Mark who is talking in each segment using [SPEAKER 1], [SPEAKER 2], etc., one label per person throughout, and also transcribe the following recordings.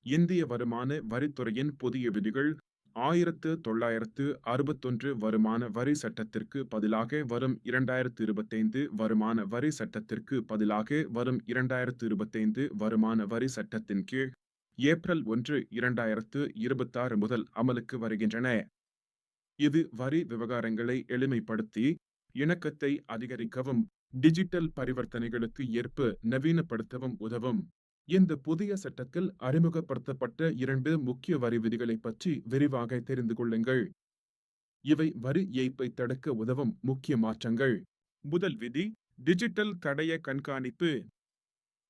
[SPEAKER 1] இந்திய வருமான வரித்துறையின் புதிய விதிகள் 1961 வருமான வரி சட்டத்திற்கு பதிலாக வரும் 2025 வருமான வரி சட்டத்திற்கு பதிலாக வரும் 2025 வருமான வரி சட்டத்தின் கீழ் ஏப்ரல் 1, 2026 முதல் அமலுக்கு வருகின்றன. இது வரி விவகாரங்களை எளிமைப்படுத்தி, இணக்கத்தை அதிகரிக்கவும், டிஜிட்டல் பரிவர்த்தனைகளுக்கு ஏற்ப நவீனப்படுத்தவும் உதவும். இந்த புதிய சட்டத்தில் அறிமுகப்படுத்தப்பட்ட 2 முக்கிய வரி விதிகளை பற்றி விரிவாக தெரிந்து கொள்ளுங்கள். இவை வரி ஏய்ப்பை தடுக்க உதவும் முக்கிய மாற்றங்கள். முதல் விதி, டிஜிட்டல் தடய கண்காணிப்பு.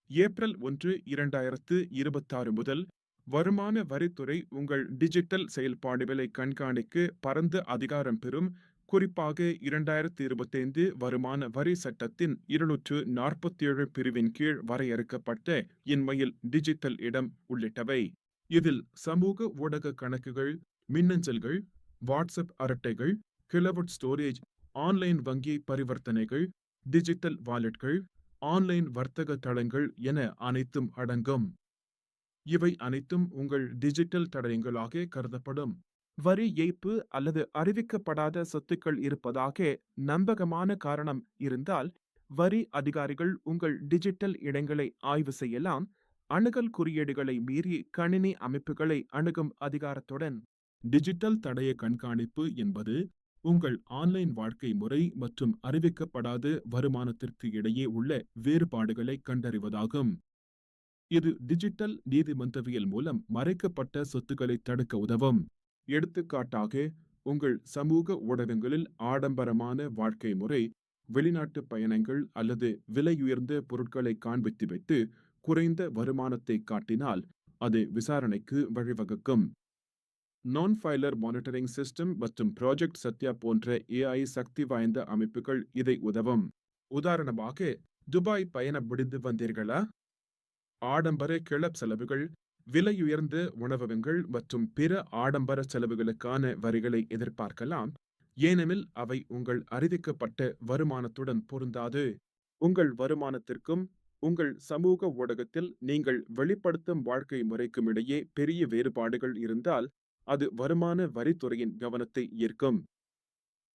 [SPEAKER 1] ஏப்ரல் 1, 2026 முதல் வருமான வரித்துறை உங்கள் டிஜிட்டல் செயல்பாடுகளை கண்காணிக்க பரந்த அதிகாரம் பெறும். குறிப்பாக 2025 வருமான வரி சட்டத்தின் 247 பிரிவின் கீழ் வரையறுக்கப்பட்ட இன்மையில் டிஜிட்டல் இடம் உள்ளிட்டவை. இதில் சமூக ஊடக கணக்குகள், மின்னஞ்சல்கள், வாட்ஸ்அப் அரட்டைகள், கிளவுட் ஸ்டோரேஜ், ஆன்லைன் வங்கி பரிவர்த்தனைகள், டிஜிட்டல் வாலெட்கள், ஆன்லைன் வர்த்தக தளங்கள் என அனைத்தும் அடங்கும். இவை அனைத்தும் உங்கள் டிஜிட்டல் தடயங்களாக கருதப்படும். வரி ஏய்ப்பு அல்லது அறிவிக்கப்படாத சொத்துக்கள் இருப்பதாக நம்பகமான காரணம் இருந்தால், வரி அதிகாரிகள் உங்கள் டிஜிட்டல் இடங்களை ஆய்வு செய்யலாம். அணுகல் குறியீடுகளை மீறி கணினி அமைப்புகளை அணுகும் அதிகாரத்துடன். டிஜிட்டல் தடய கண்காணிப்பு என்பது உங்கள் ஆன்லைன் வாழ்க்கை முறை மற்றும் அறிவிக்கப்படாத வருமானத்திற்கு இடையே உள்ள வேறுபாடுகளை கண்டறிவதாகும். இது டிஜிட்டல் நீதிமன்றவியல் மூலம் மறைக்கப்பட்ட சொத்துக்களை தடுக்க உதவும். எடுத்துக்காட்டாக, உங்கள் சமூக ஊடகங்களில் ஆடம்பரமான வாழ்க்கை முறை, வெளிநாட்டு பயணங்கள் அல்லது விலையுயர்ந்த பொருட்களை காண்பித்து வைத்து குறைந்த வருமானத்தை காட்டினால் அது விசாரணைக்கு வழிவகுக்கும். நான் ஃபைலர் மானிட்டரிங் சிஸ்டம் மற்றும் ப்ராஜெக்ட் சத்யா போன்ற ஏஐ சக்தி வாய்ந்த அமைப்புகள் இதை உதவும். உதாரணமாக, துபாய் பயணம் முடிந்து வந்தீர்களா? ஆடம்பர கிளப் செலவுகள், விலையுயர்ந்த உணவகங்கள் மற்றும் பிற ஆடம்பர செலவுகளுக்கான வரிகளை எதிர்பார்க்கலாம், ஏனெனில் அவை உங்கள் அறிவிக்கப்பட்ட வருமானத்துடன் பொருந்தாது. உங்கள் வருமானத்திற்கும் உங்கள் சமூக ஊடகத்தில் நீங்கள் வெளிப்படுத்தும் வாழ்க்கை முறைக்கும் இடையே பெரிய வேறுபாடுகள் இருந்தால் அது வருமான வரித்துறையின் கவனத்தை ஈர்க்கும்.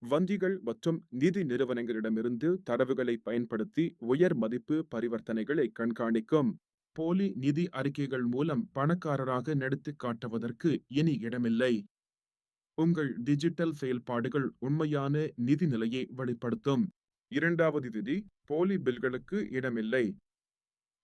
[SPEAKER 1] வங்கிகள் மற்றும் நிதி நிறுவனங்களிடமிருந்து தரவுகளை பயன்படுத்தி உயர் மதிப்பு பரிவர்த்தனைகளை கண்காணிக்கும். போலி நிதி அறிக்கைகள் மூலம் பணக்காரராக நடித்துக் காட்டுவதற்கு இனி இடமில்லை. உங்கள் டிஜிட்டல் செயல்பாடுகள் உண்மையான நிதி நிலையை வெளிப்படுத்தும். இரண்டாவது விதி, போலி பில்களுக்கு இடமில்லை.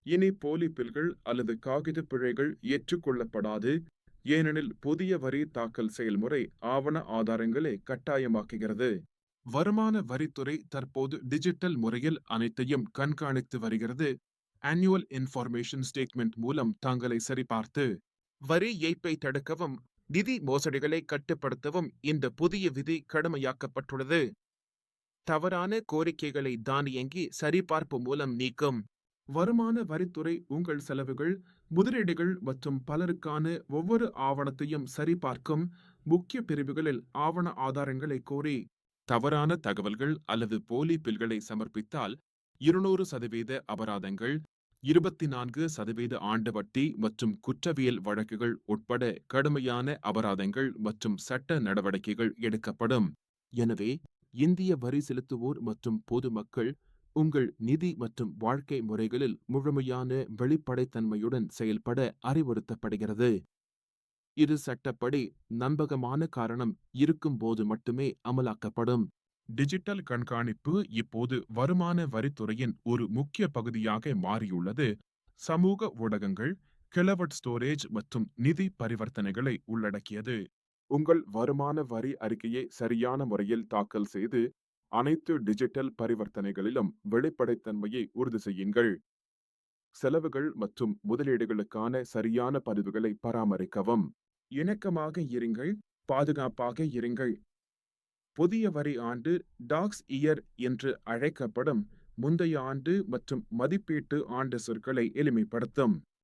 [SPEAKER 1] இனி போலி பில்கள் அல்லது காகித பிழைகள் ஏற்றுக்கொள்ளப்படாது, ஏனெனில் புதிய வரி தாக்கல் செயல்முறை ஆவண ஆதாரங்களை கட்டாயமாக்குகிறது. வருமான வரித்துறை தற்போது டிஜிட்டல் முறையில் அனைத்தையும் கண்காணித்து வருகிறது. ஆனுவல் இன்ஃபர்மேஷன் ஸ்டேட்மெண்ட் மூலம் தாங்களை சரிபார்த்து, வரி ஏய்ப்பை தடுக்கவும் நிதி மோசடிகளை கட்டுப்படுத்தவும் இந்த புதிய விதி கடுமையாக்கப்பட்டுள்ளது. தவறான கோரிக்கைகளை தானியங்கி சரிபார்ப்பு மூலம் நீக்கும். வருமான வரித்துறை உங்கள் செலவுகள், முதலீடுகள் மற்றும் பலருக்கான ஒவ்வொரு ஆவணத்தையும் சரிபார்க்கும். முக்கிய பிரிவுகளில் ஆவண ஆதாரங்களை கோரி தவறான தகவல்கள் அல்லது போலி பில்களை சமர்ப்பித்தால் 200% அபராதங்கள், 24% ஆண்டு வட்டி மற்றும் குற்றவியல் வழக்குகள் உட்பட கடுமையான அபராதங்கள் மற்றும் சட்ட நடவடிக்கைகள் எடுக்கப்படும். எனவே, இந்திய வரி செலுத்துவோர் மற்றும் பொதுமக்கள் உங்கள் நிதி மற்றும் வாழ்க்கை முறைகளில் முழுமையான வெளிப்படைத்தன்மையுடன் செயல்பட அறிவுறுத்தப்படுகிறது. இது சட்டப்படி நம்பகமான காரணம் இருக்கும் போது மட்டுமே அமலாக்கப்படும். டிஜிட்டல் கண்காணிப்பு இப்போது வருமான வரித்துறையின் ஒரு முக்கிய பகுதியாக மாறியுள்ளது. சமூக ஊடகங்கள், கிளவுட் ஸ்டோரேஜ் மற்றும் நிதி பரிவர்த்தனைகளை உள்ளடக்கியது. உங்கள் வருமான வரி அறிக்கையை சரியான முறையில் தாக்கல் செய்து அனைத்து டிஜிட்டல் பரிவர்த்தனைகளிலும் வெளிப்படைத்தன்மையை உறுதி செய்யுங்கள். செலவுகள் மற்றும் முதலீடுகளுக்கான சரியான பதிவுகளை பராமரிக்கவும். இணக்கமாக இருங்கள், பாதுகாப்பாக இருங்கள். புதிய வரி ஆண்டு டாக்ஸ் இயர் என்று அழைக்கப்படும் முந்தைய ஆண்டு மற்றும் மதிப்பீட்டு ஆண்டு சொற்களை எளிமைப்படுத்தும்.